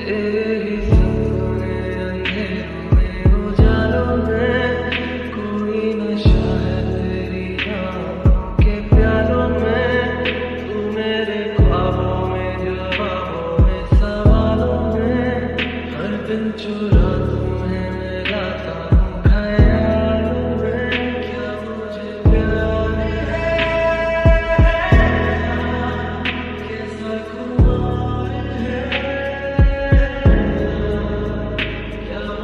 तेरे ही सपने अंधेरों में उजालों में, कोई नशा है तेरी आँखों के प्यालों में। तू मेरे ख्वाबों में, जवाबों में, सवालों में, हर दिन चुरा